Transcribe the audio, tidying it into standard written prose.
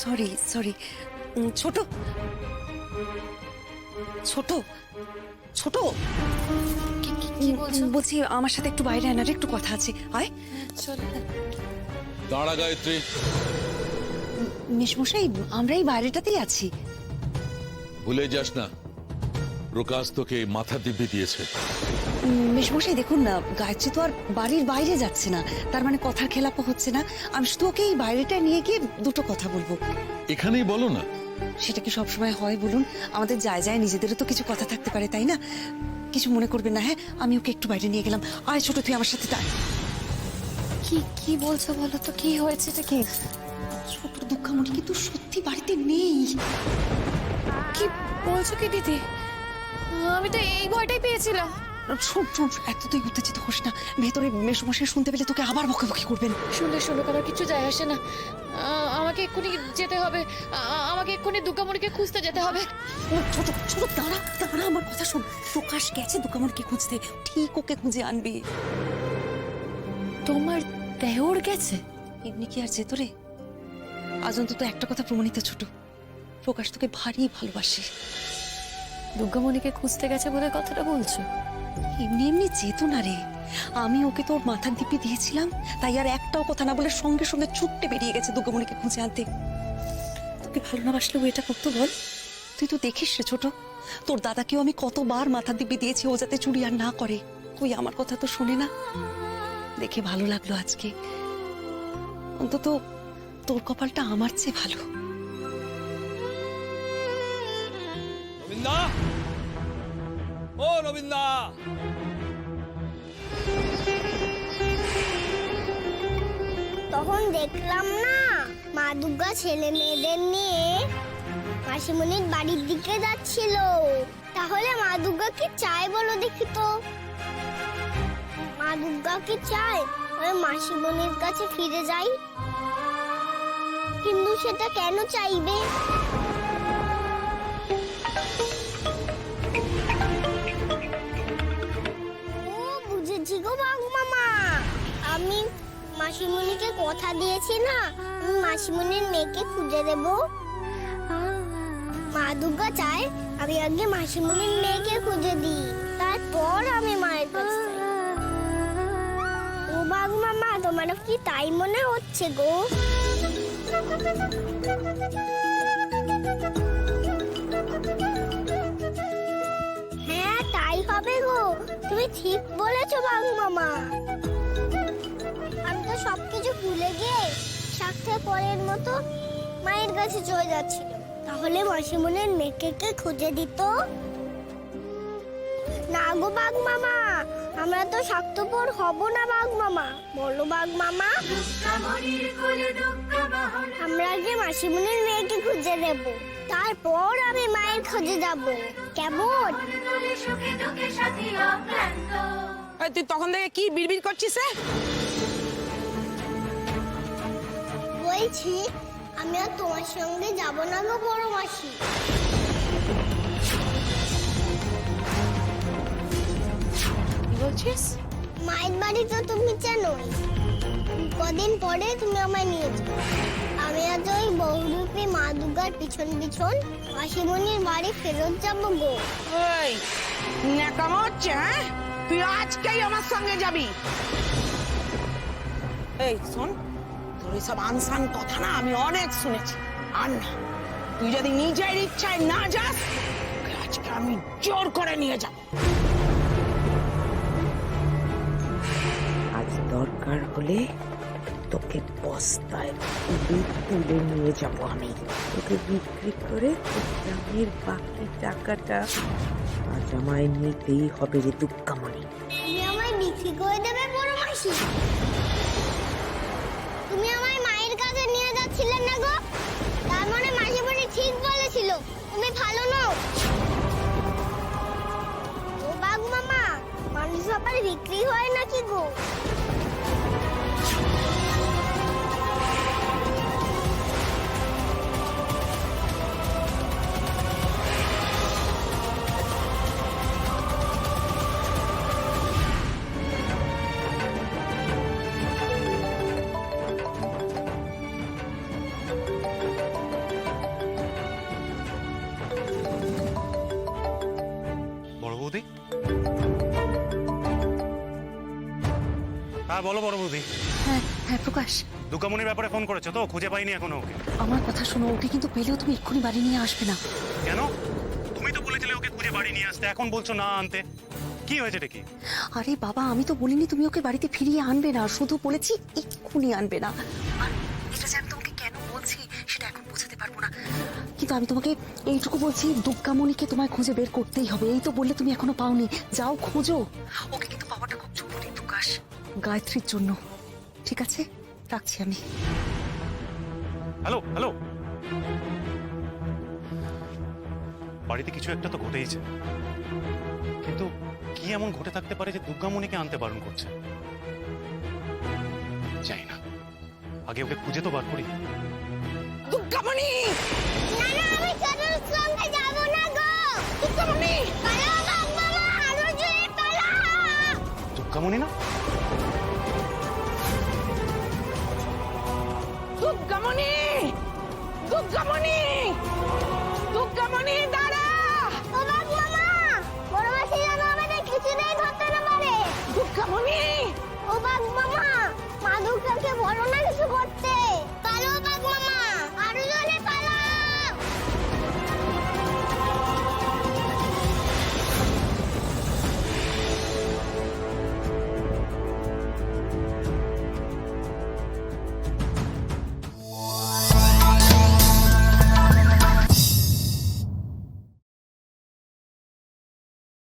Sorry sorry. ছোট ছোট ছোট কি বলছো? বলছি আমার সাথে একটু বাইরে আনার একটু কথা আছে, আয়। চল। দাঁড়া গায়ত্রী, মেশমশাই আমরা এই বাইরেটাতেই আছি। ভুলে যাস না প্রকাশ তোকে মাথা দিব্যি দিয়েছে। মেশমশাই দেখুন না, গায়ত্রী তো আর বাড়ির বাইরে যাচ্ছে না, তার মানে কথার খেলাপও হচ্ছে না। আমি শুধু ওকে এই বাইরেটা নিয়ে গিয়ে দুটো কথা বলবো। এখানেই বলো না। সেটা কি সবসময় হয় বলুন? আমাদের যায় যায় নিজেদেরও তো কিছু কথা থাকতে পারে, তাই না? কিছু মনে করবেন না। হ্যাঁ, আমি ওকে একটু বাইরে নিয়ে গেলাম। আয় ছোট, তুই আমার সাথে আয়। কি বলছো বলো তো, কি হয়েছে? এটা কি? ছোট দুঃখামণি কিন্তু সত্যি বাড়িতে নেই। কি বলছো কি দিদি? আমি তো এই ভয়টাই পেয়েছিলাম। শোন শোন, এত তুই উত্তেজিত হোস না। ভেতরে মেশমশাই শুনতে পেলে তোকে আবার বকাবকি করবেন। শুনলে শুনুক, আমার কিছু যায় আসে না। আমাকে এক্ষুনি যেতে হবে। আমাকে এক্ষুনি দুর্গামণিকে খুঁজতে যেতে হবে। ছোট ছোট দাঁড়া দাঁড়া, আমার কথা শোন। প্রকাশ গেছে দুর্গামণিকে খুঁজতে, ঠিক ওকে খুঁজে আনবি। তোমার দেওর গেছে? এমনি কি আর যেত রে? আজ অন্তত একটা কথা প্রমাণিত ছোট, প্রকাশ তোকে ভারী ভালোবাসে। দুর্গামণিকে খুঁজতে গেছে বলে কথাটা বলছো? এমনি এমনি যেত না রে। আমি ওকে তোর মাথার দিব্যি দিয়েছিলাম, তাই আর একটাও কথা না বলে সঙ্গে সঙ্গে ছুটতে বেরিয়ে গেছে দুর্গামণিকে খুঁজে আনতে। তোকে ভালো না বাসলেও এটা করতো বল? তুই তো দেখিস রে ছোট, তোর দাদাকেও আমি কতবার মাথার দিব্যি দিয়েছি ও যাতে চুরি আর না করে। তুই আমার কথা তো শোনে না। দেখে ভালো লাগলো আজকে, অন্তত তোর কপালটা আমার চেয়ে ভালো। নবীনদা, ও নবীনদা, তখন দেখলাম না মা দুর্গা ছেলে মেয়েদের নিয়ে মাসিমণির বাড়ির দিকে যাচ্ছিল। তাহলে মা দুর্গা কি চায় বলো দেখি তো? মা দুর্গা কি চায় আমি মাসিমণির কাছে ফিরে যাই? কিন্তু সেটা কেন চাইবে? ও বুঝেছি গো বাঘ মামা, আমি মাসিমণিকে কথা দিয়েছি না আমি মাসিমণির মেয়েকে খুঁজে দেব। মা দুর্গা চায় আমি আগে মাসিমণির মেয়েকে খুঁজে দিই, তারপর আমি মায়ের কাছে যাই। ও বাঘ মামা, তোমার কি তাই মনে হচ্ছে গো? হ্যাঁ তাই হবে গো, তুমি ঠিক বলেছো বাঘ মামা। আমি তো সবকিছু ভুলে গিয়ে সাথে পরের মতো মায়ের কাছে চলে যাচ্ছিল। তাহলে মাসিমণির মেয়েকে কে খুঁজে দিত? না গো বাঘ মামা, আমরা তো স্বার্থপর হব না বাঘ মামা, বলো বাঘ মামা। আমরা আগে মাসিমণির মেয়েকে খুঁজে দেব, তারপর আমি মায়ের খোঁজে যাব, কেমন? তুই তখন থেকে কি বিড়বিড় করছিস? বলছি আমি আর তোমার সঙ্গে যাব না গো বড় মাসি। কি বলছিস? মায়ের বাড়ি তো তুমি জানোই, কদিন পরে তুমি আমায় নিয়ে যাও। আমি আজ ওই বহুরূপী মা দুর্গার পিছন পিছন মাসিমণির বাড়ি ফেরত যাবো গো। ওই ন্যাকামো হচ্ছে? হ্যাঁ, তুই আজকেই আমার সঙ্গে যাবি। এই শোন, তোর এসব আনসান কথা না আমি অনেক শুনেছি। আর না, তুই যদি নিজের ইচ্ছায় না যাস, তোকে আজকে আমি জোর করে নিয়ে যাব। আজ দরকার হলে তোকে বস্তায় তুলে নিয়ে যাব আমি। তোকে বিক্রি করে গ্রামের বাকি টাকাটা আজ আমায় নিতেই হবে রে দুর্গামণি। তুমি আমায় বিক্রি করে দেবে বড় মাসি? তুমি আমায় মায়ের কাছে নিয়ে যাচ্ছিলে না গো? তার মানে মাসিমণি ঠিক বলেছিল তুমি ভালো নও। ও বাঘ মামা, মানুষ আবার বিক্রি হয় নাকি গো? বৌদি? হ্যাঁ বলো বড় বৌদি। হ্যাঁ হ্যাঁ প্রকাশ, দুর্গামণির ব্যাপারে ফোন করেছো তো? খুঁজে পাইনি এখনো ওকে। আমার কথা শোনো, ওকে কিন্তু পেলেও তুমি এক্ষুনি বাড়ি নিয়ে আসবে না। কেন? তুমি তো বলেছিলে ওকে খুঁজে বাড়ি নিয়ে আসতে, এখন বলছো না আনতে। কি হয়েছে এটা কি? আরে বাবা, আমি তো বলিনি তুমি ওকে বাড়িতে ফিরিয়ে আনবে না, শুধু বলেছি এক্ষুনি আনবে না। আর এটা যে আমি তোমাকে কেন বলছি সেটা এখন বোঝাতে পারবো না, কিন্তু আমি তোমাকে এইটুকু বলছি, দুর্গামণিকে তোমায় খুঁজে বের করতেই হবে। এই তো বললে তুমি এখনো পাওনি, যাও খোঁজো। ওকে কিন্তু পাওয়াটা খুব জরুরি প্রকাশ, গায়ত্রীর জন্য। ঠিক আছে, রাখছি আমি। হ্যালো হ্যালো, বাড়িতে কিছু একটা তো ঘটেইছে, কিন্তু কি এমন ঘটে থাকতে পারে যে দুর্গামণিকে আনতে বারণ করছে? জানি না, আগে ওকে খুঁজে তো বার করি। দুর্গামণি! না না, আমি কারোর সঙ্গে যাব না গো। দুর্গামণি! পালাও বাবা, আরো জোরে পালাও। দুর্গামণি না? দুর্গামণি! দুর্গামণি! দুর্গামণি!